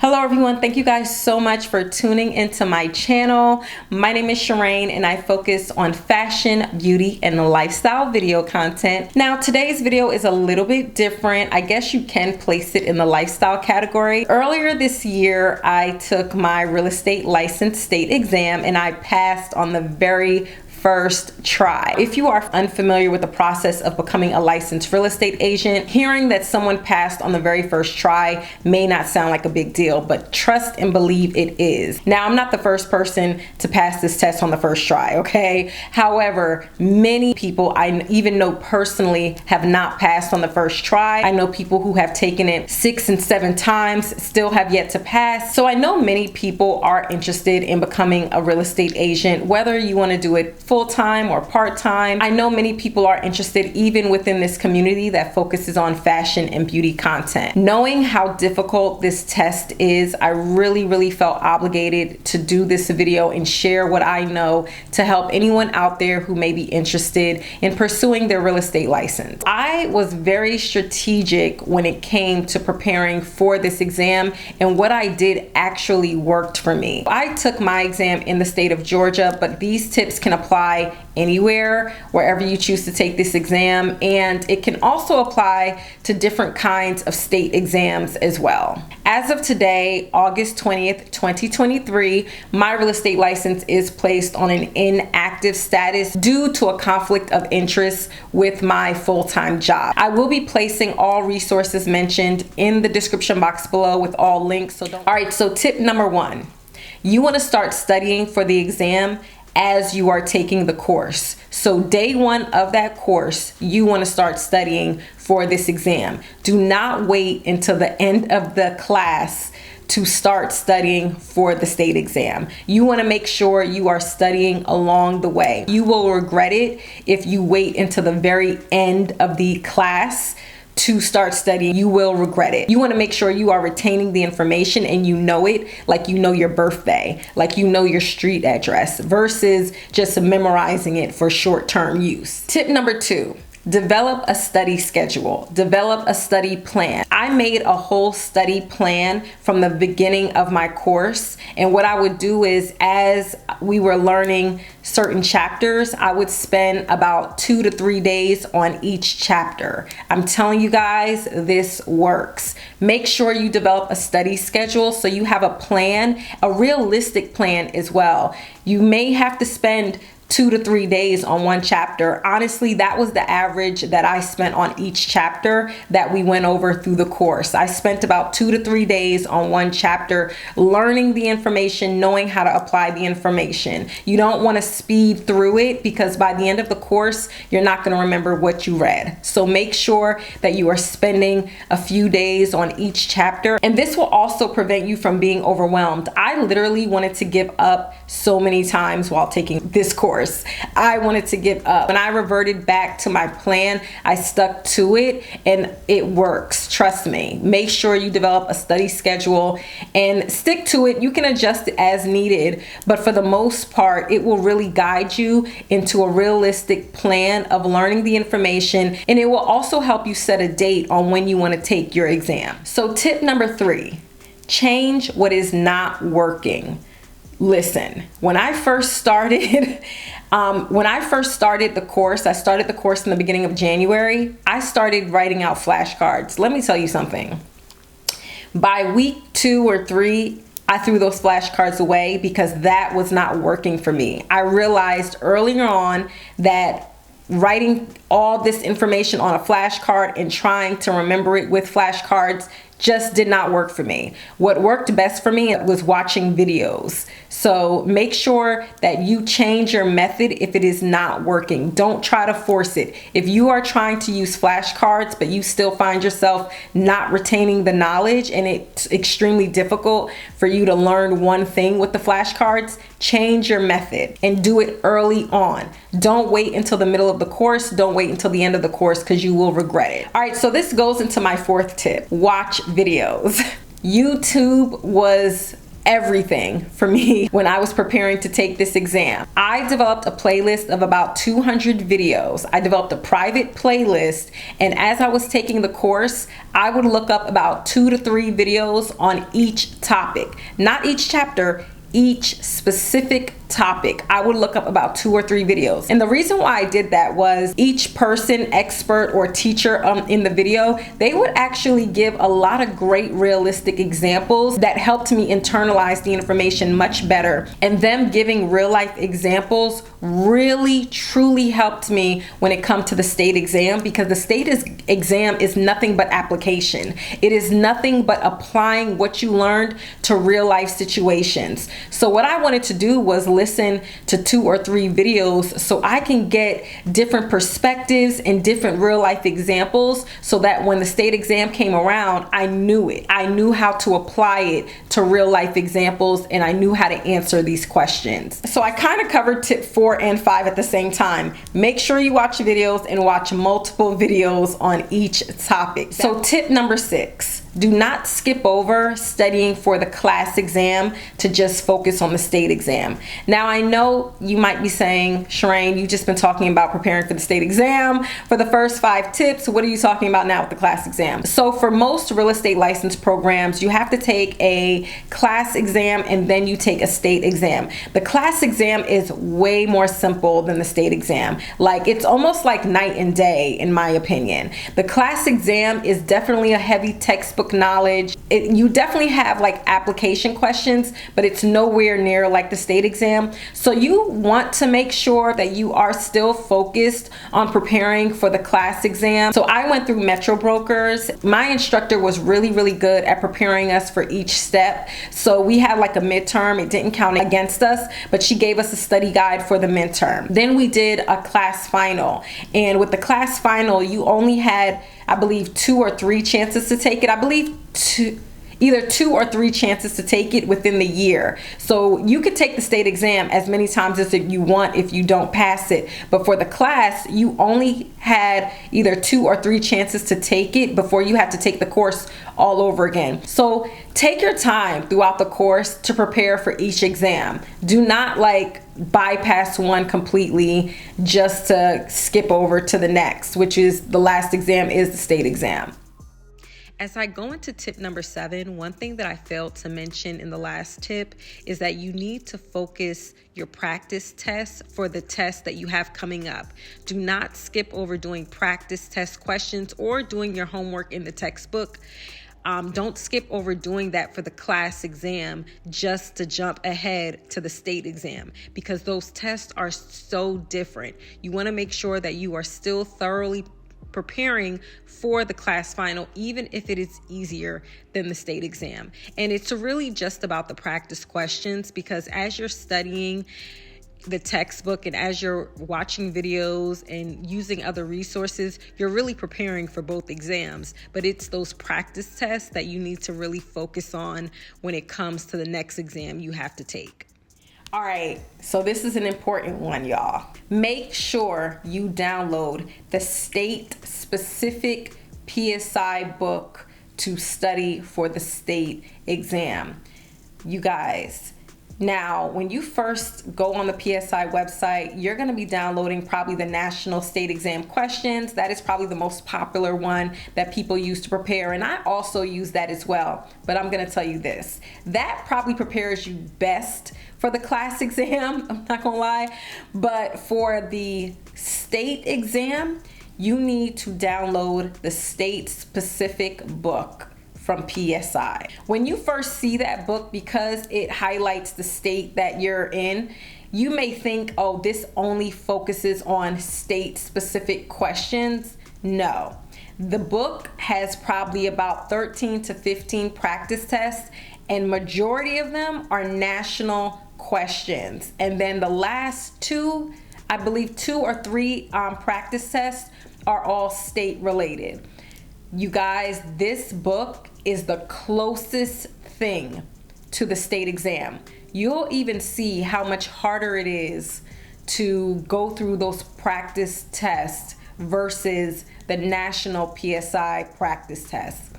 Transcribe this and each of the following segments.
Hello everyone, thank you guys so much for tuning into my channel. My name is Shireen and I focus on fashion, beauty, and lifestyle video content. Now today's video is a little bit different. I guess you can place it in the lifestyle category. Earlier this year, I took my real estate license state exam and I passed on the very first try. If you are unfamiliar with the process of becoming a licensed real estate agent, hearing that someone passed on the very first try may not sound like a big deal, but trust and believe it is. Now, I'm not the first person to pass this test on the first try, okay? However, many people I even know personally have not passed on the first try. I know people who have taken it 6 and 7 times, still have yet to pass. So I know many people are interested in becoming a real estate agent, whether you want to do it full-time or part-time. I know many people are interested even within this community that focuses on fashion and beauty content. Knowing how difficult this test is, I really felt obligated to do this video and share what I know to help anyone out there who may be interested in pursuing their real estate license. I was very strategic when it came to preparing for this exam, and what I did actually worked for me. I took my exam in the state of Georgia, but these tips can apply anywhere, wherever you choose to take this exam, and it can also apply to different kinds of state exams as well. As of today, August 20th, 2023, my real estate license is placed on an inactive status due to a conflict of interest with my full-time job. I will be placing all resources mentioned in the description box below with all links. All right, so tip number 1, you want to start studying for the exam as you are taking the course. So day 1 of that course, you want to start studying for this exam. Do not wait until the end of the class to start studying for the state exam. You want to make sure you are studying along the way. You will regret it if you wait until the very end of the class to start studying. You will regret it. You want to make sure you are retaining the information and you know it like you know your birthday, like you know your street address, versus just memorizing it for short-term use. Tip number 2. Develop a study schedule. Develop a study plan. I made a whole study plan from the beginning of my course, and what I would do is, as we were learning certain chapters, I would spend about 2 to 3 days on each chapter. I'm telling you guys, this works. Make sure you develop a study schedule so you have a plan, a realistic plan as well. You may have to spend 2 to 3 days on one chapter. Honestly, that was the average that I spent on each chapter that we went over through the course. I spent about 2 to 3 days on one chapter, learning the information, knowing how to apply the information. You don't want to speed through it, because by the end of the course, you're not going to remember what you read. So make sure that you are spending a few days on each chapter, and this will also prevent you from being overwhelmed. I literally wanted to give up so many times while taking this course. I wanted to give up. When I reverted back to my plan, I stuck to it and it works. Trust me. Make sure you develop a study schedule and stick to it. You can adjust it as needed, but for the most part, it will really guide you into a realistic plan of learning the information, and it will also help you set a date on when you want to take your exam. So tip number 3, change what is not working. Listen, when I first started, the course, I started the course in the beginning of January, I started writing out flashcards. Let me tell you something. By week 2 or 3, I threw those flashcards away because that was not working for me. I realized earlier on that writing all this information on a flashcard and trying to remember it with flashcards just did not work for me. What worked best for me was watching videos. So make sure that you change your method if it is not working. Don't try to force it. If you are trying to use flashcards, but you still find yourself not retaining the knowledge and it's extremely difficult for you to learn one thing with the flashcards, change your method and do it early on. Don't wait until the middle of the course. Don't wait until the end of the course, because you will regret it. All right, so this goes into my 4th tip. Watch videos. YouTube was everything for me when I was preparing to take this exam. I developed a playlist of about 200 videos. I developed a private playlist, and as I was taking the course, I would look up about 2 to 3 videos on each topic. Not each chapter, each specific topic. I would look up about 2 or 3 videos. And the reason why I did that was each person, expert or teacher in the video, they would actually give a lot of great realistic examples that helped me internalize the information much better. And them giving real life examples really truly helped me when it comes to the state exam, because the state exam is nothing but application. It is nothing but applying what you learned to real life situations. So what I wanted to do was listen to 2 or 3 videos so I can get different perspectives and different real life examples, so that when the state exam came around, I knew it. I knew how to apply it to real life examples, and I knew how to answer these questions. So I kind of covered tip 4 and 5 at the same time. Make sure you watch videos and watch multiple videos on each topic. So tip number 6. Do not skip over studying for the class exam to just focus on the state exam. Now, I know you might be saying, Shireen, you've just been talking about preparing for the state exam for the first 5 tips. What are you talking about now with the class exam? So for most real estate license programs, you have to take a class exam and then you take a state exam. The class exam is way more simple than the state exam. Like, it's almost like night and day, in my opinion. The class exam is definitely a heavy textbook knowledge. You definitely have like application questions, but it's nowhere near like the state exam. So you want to make sure that you are still focused on preparing for the class exam. So I went through Metro Brokers. My instructor was really good at preparing us for each step. So we had like a midterm. It didn't count against us, but she gave us a study guide for the midterm. Then we did a class final. And with the class final, you only had, I believe, 2 or 3 chances to take it. I believe either 2 or 3 chances to take it within the year. So you could take the state exam as many times as you want if you don't pass it. But for the class, you only had either 2 or 3 chances to take it before you had to take the course all over again. So take your time throughout the course to prepare for each exam. Do not like bypass one completely just to skip over to the next, which is the last exam is the state exam. As I go into tip number 7, one thing that I failed to mention in the last tip is that you need to focus your practice tests for the test that you have coming up. Do not skip over doing practice test questions or doing your homework in the textbook. Don't skip over doing that for the class exam just to jump ahead to the state exam, because those tests are so different. You want to make sure that you are still thoroughly preparing for the class final, even if it is easier than the state exam. And it's really just about the practice questions, because as you're studying the textbook and as you're watching videos and using other resources, you're really preparing for both exams. But it's those practice tests that you need to really focus on when it comes to the next exam you have to take. All right, so this is an important one, y'all. Make sure you download the state-specific PSI book to study for the state exam. You guys, now, when you first go on the PSI website, you're going to be downloading probably the National State Exam questions. That is probably the most popular one that people use to prepare, and I also use that as well. But I'm going to tell you this. That probably prepares you best for the class exam, I'm not going to lie. But for the state exam, you need to download the state-specific book from PSI. When you first see that book, because it highlights the state that you're in, you may think, oh, this only focuses on state-specific questions. No. The book has probably about 13 to 15 practice tests, and majority of them are national questions. And then the last 2, I believe 2 or 3 practice tests are all state related. You guys, this book is the closest thing to the state exam. You'll even see how much harder it is to go through those practice tests versus the national PSI practice tests.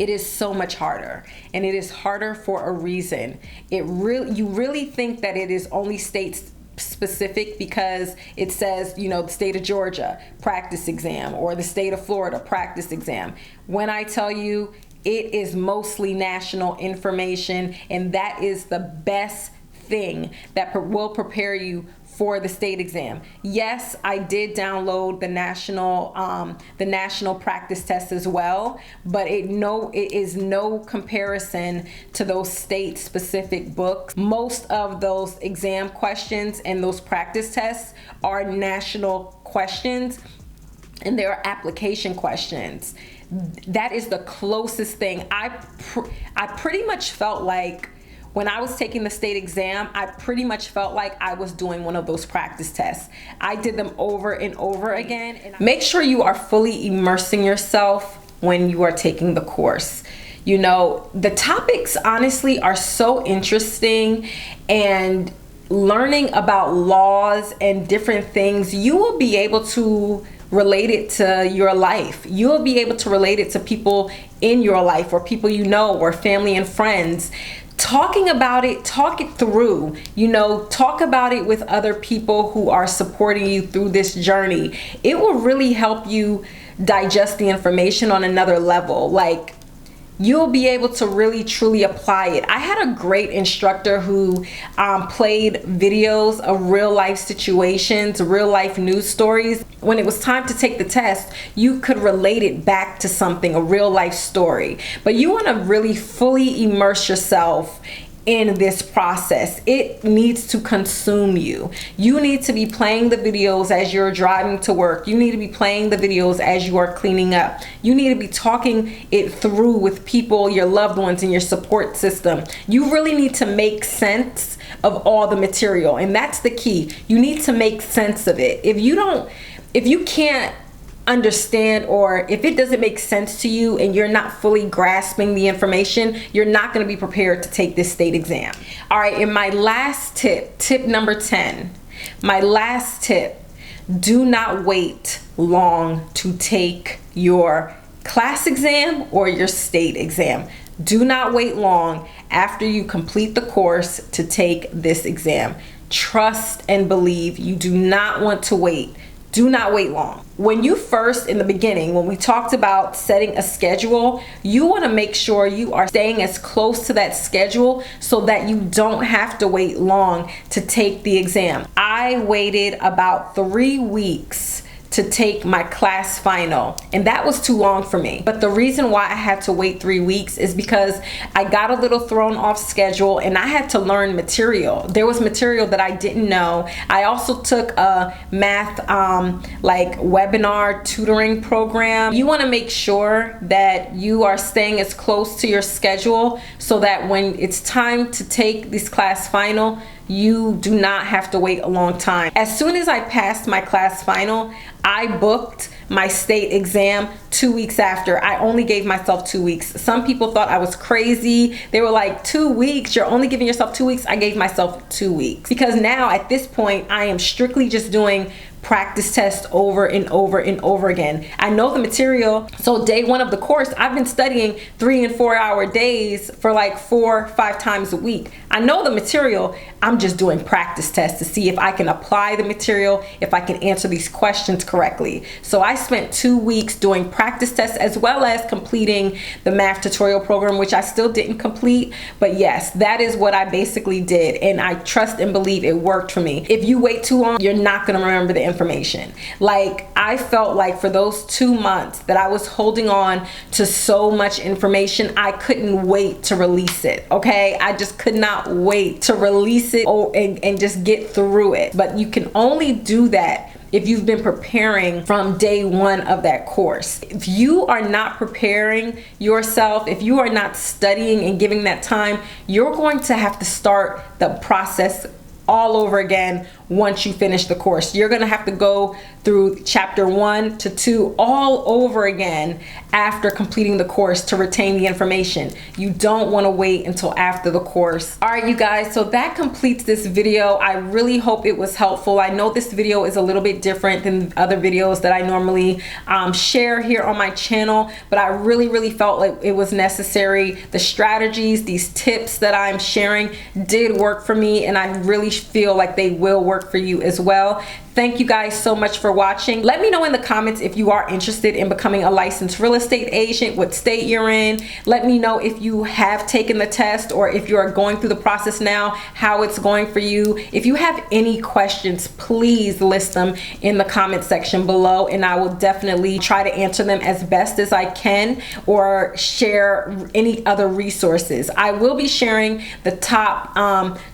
it is so much harder, and it is harder for a reason. You really think that it is only state specific because it says, you know, the state of Georgia practice exam or the state of Florida practice exam. When I tell you, it is mostly national information, and that is the best thing that will prepare you for the state exam. Yes, I did download the national practice test as well, but it is no comparison to those state specific books. Most of those exam questions and those practice tests are national questions, and they are application questions. That is the closest thing. I pretty much felt like when I was taking the state exam, I pretty much felt like I was doing one of those practice tests. I did them over and over again. And make sure you are fully immersing yourself when you are taking the course. You know, the topics honestly are so interesting, and learning about laws and different things, you will be able to relate it to your life. You'll be able to relate it to people in your life, or people you know, or family and friends. Talking about it, talk it through, you know, talk about it with other people who are supporting you through this journey. It will really help you digest the information on another level. Like, you'll be able to really truly apply it. I had a great instructor who played videos of real life situations, real life news stories. When it was time to take the test, you could relate it back to something, a real life story. But you want to really fully immerse yourself in this process. It needs to consume you. You need to be playing the videos as you're driving to work. You need to be playing the videos as you are cleaning up. You need to be talking it through with people, your loved ones, and your support system. You really need to make sense of all the material, and that's the key. You need to make sense of it. If you can't understand, or if it doesn't make sense to you and you're not fully grasping the information, you're not going to be prepared to take this state exam. All right, and my last tip number 10, my last tip, do not wait long to take your class exam or your state exam. Do not wait long after you complete the course to take this exam. Trust and believe. You do not want to wait. Do not wait long. When you first, in the beginning, when we talked about setting a schedule, you want to make sure you are staying as close to that schedule so that you don't have to wait long to take the exam. I waited about 3 weeks to take my class final, and that was too long for me. But the reason why I had to wait 3 weeks is because I got a little thrown off schedule, and I had to learn material. There was material that I didn't know. I also took a math like webinar tutoring program. You want to make sure that you are staying as close to your schedule so that when it's time to take this class final, you do not have to wait a long time. As soon as I passed my class final, I booked my state exam 2 weeks after. I only gave myself 2 weeks. Some people thought I was crazy. They were like, 2 weeks? You're only giving yourself 2 weeks? I gave myself 2 weeks. Because now at this point, I am strictly just doing practice tests over and over and over again. I know the material. So day one of the course, I've been studying 3 and 4 hour days for like 4 or 5 times a week. I know the material. I'm just doing practice tests to see if I can apply the material, if I can answer these questions correctly. So I spent 2 weeks doing practice tests as well as completing the math tutorial program, which I still didn't complete. But yes, that is what I basically did. And I trust and believe it worked for me. If you wait too long, you're not going to remember the information. Like, I felt like for those 2 months that I was holding on to so much information, I couldn't wait to release it. Okay, I just could not wait to release it and just get through it. But you can only do that if you've been preparing from day one of that course. If you are not preparing yourself, if you are not studying and giving that time, you're going to have to start the process all over again once you finish the course. You're gonna have to go through chapter 1 to 2 all over again after completing the course to retain the information. You don't want to wait until after the course. All right, you guys, so that completes this video. I really hope it was helpful. I know this video is a little bit different than other videos that I normally share here on my channel, but I really felt like it was necessary. The strategies, these tips that I'm sharing did work for me, and I really feel like they will work for you as well. Thank you guys so much for watching. Let me know in the comments if you are interested in becoming a licensed real estate agent, what state you're in. Let me know if you have taken the test or if you are going through the process now, how it's going for you. If you have any questions, please list them in the comment section below, and I will definitely try to answer them as best as I can or share any other resources. I will be sharing the top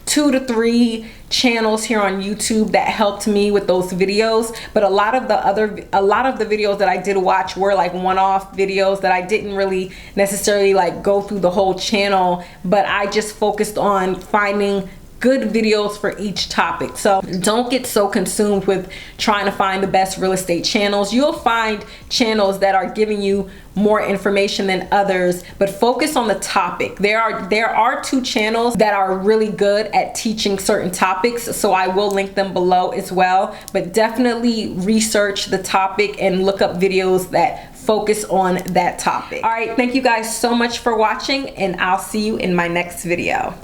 2 to 3 channels here on YouTube that helped me with those videos, but a lot of the videos that I did watch were like one-off videos that I didn't really necessarily like go through the whole channel, but I just focused on finding good videos for each topic. So don't get so consumed with trying to find the best real estate channels. You'll find channels that are giving you more information than others, but focus on the topic. There are 2 channels that are really good at teaching certain topics, so I will link them below as well, but definitely research the topic and look up videos that focus on that topic. All right, thank you guys so much for watching, and I'll see you in my next video.